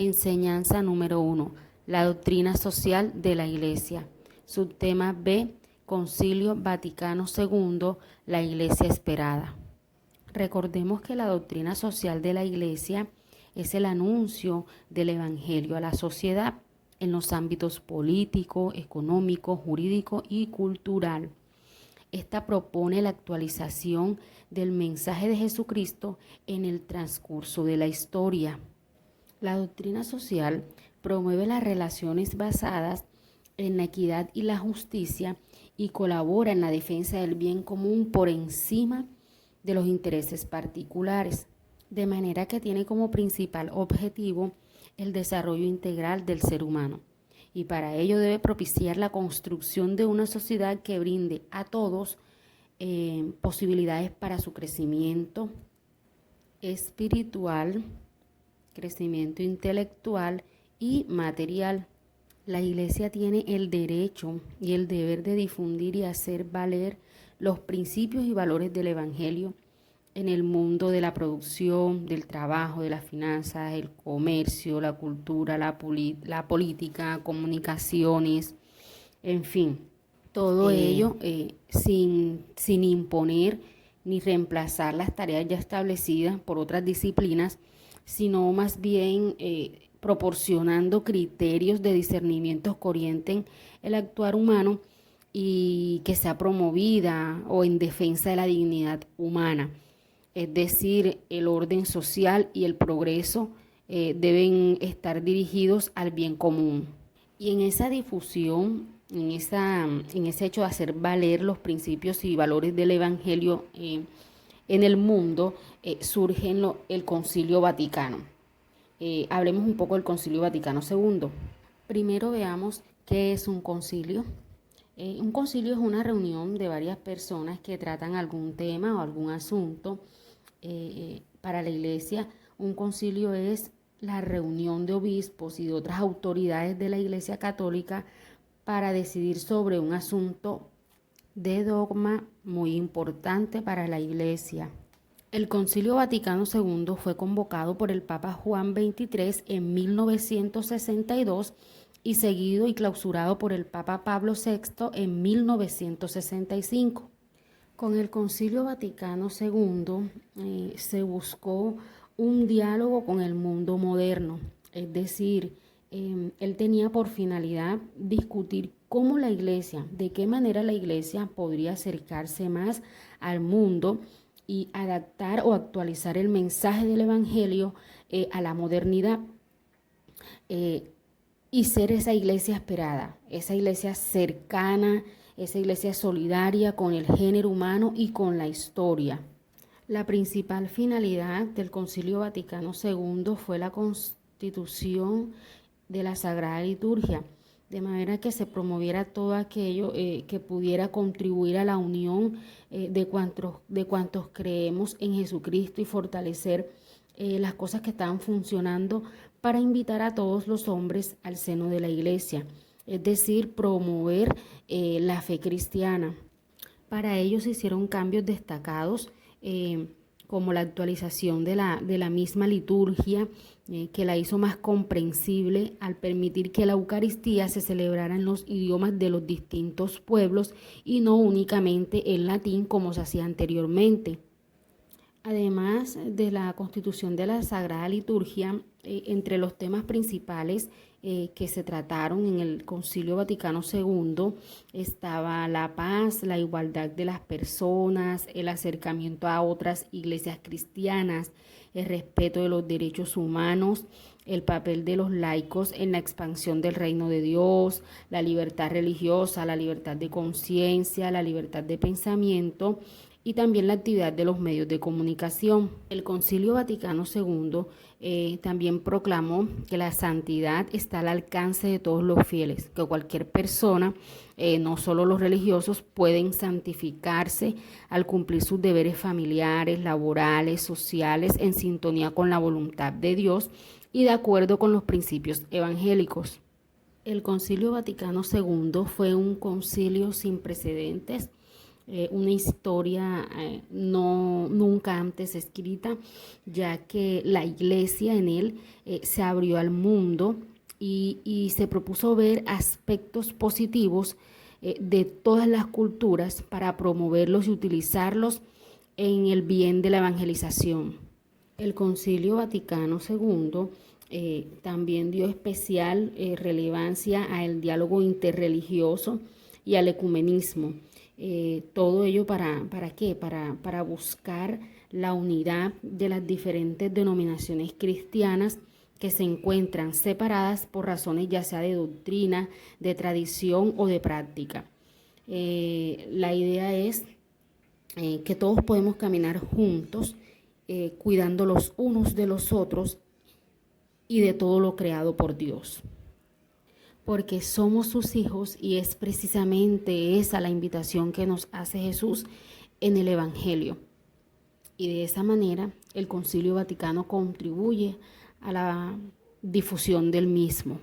Enseñanza número 1. La doctrina social de la Iglesia. Subtema B. Concilio Vaticano II. La Iglesia esperada. Recordemos que la doctrina social de la Iglesia es el anuncio del Evangelio a la sociedad en los ámbitos político, económico, jurídico y cultural. Esta propone la actualización del mensaje de Jesucristo en el transcurso de la historia. La doctrina social promueve las relaciones basadas en la equidad y la justicia y colabora en la defensa del bien común por encima de los intereses particulares, de manera que tiene como principal objetivo el desarrollo integral del ser humano. Y para ello debe propiciar la construcción de una sociedad que brinde a todos posibilidades para su crecimiento espiritual, crecimiento intelectual y material. La Iglesia tiene el derecho y el deber de difundir y hacer valer los principios y valores del Evangelio en el mundo de la producción, del trabajo, de las finanzas, el comercio, la cultura, la política, comunicaciones, en fin, todo ello sin imponer ni reemplazar las tareas ya establecidas por otras disciplinas, sino más bien proporcionando criterios de discernimiento que orienten el actuar humano y que sea promovida o en defensa de la dignidad humana. Es decir, el orden social y el progreso deben estar dirigidos al bien común. Y en esa difusión, en ese hecho de hacer valer los principios y valores del Evangelio en el mundo, surge el Concilio Vaticano. Hablemos un poco del Concilio Vaticano II. Primero veamos qué es un concilio. Un concilio es una reunión de varias personas que tratan algún tema o algún asunto. Para la Iglesia, un concilio es la reunión de obispos y de otras autoridades de la Iglesia Católica para decidir sobre un asunto de dogma muy importante para la Iglesia. El Concilio Vaticano II fue convocado por el Papa Juan XXIII en 1962 y seguido y clausurado por el Papa Pablo VI en 1965. Con el Concilio Vaticano II se buscó un diálogo con el mundo moderno, es decir, él tenía por finalidad discutir cómo la Iglesia, de qué manera la Iglesia podría acercarse más al mundo y adaptar o actualizar el mensaje del Evangelio a la modernidad y ser esa Iglesia esperada, esa Iglesia cercana, esa Iglesia solidaria con el género humano y con la historia. La principal finalidad del Concilio Vaticano II fue la constitución de la Sagrada Liturgia, de manera que se promoviera todo aquello que pudiera contribuir a la unión de cuantos creemos en Jesucristo y fortalecer las cosas que estaban funcionando para invitar a todos los hombres al seno de la Iglesia, es decir, promover la fe cristiana. Para ello se hicieron cambios destacados como la actualización de la misma liturgia, que la hizo más comprensible al permitir que la Eucaristía se celebrara en los idiomas de los distintos pueblos y no únicamente en latín como se hacía anteriormente. Además de la constitución de la Sagrada Liturgia, entre los temas principales que se trataron en el Concilio Vaticano II estaba la paz, la igualdad de las personas, el acercamiento a otras iglesias cristianas, el respeto de los derechos humanos, el papel de los laicos en la expansión del reino de Dios, la libertad religiosa, la libertad de conciencia, la libertad de pensamiento y también la actividad de los medios de comunicación. El Concilio Vaticano II también proclamó que la santidad está al alcance de todos los fieles, que cualquier persona, no solo los religiosos, pueden santificarse al cumplir sus deberes familiares, laborales, sociales, en sintonía con la voluntad de Dios y de acuerdo con los principios evangélicos. El Concilio Vaticano II fue un concilio sin precedentes una historia nunca antes escrita, ya que la iglesia en él se abrió al mundo y se propuso ver aspectos positivos de todas las culturas para promoverlos y utilizarlos en el bien de la evangelización. El Concilio Vaticano II también dio especial relevancia al diálogo interreligioso y al ecumenismo. Todo ello ¿para qué? Para buscar la unidad de las diferentes denominaciones cristianas que se encuentran separadas por razones ya sea de doctrina, de tradición o de práctica. La idea es que todos podemos caminar juntos, cuidando los unos de los otros y de todo lo creado por Dios. Porque somos sus hijos y es precisamente esa la invitación que nos hace Jesús en el Evangelio. Y de esa manera el Concilio Vaticano contribuye a la difusión del mismo.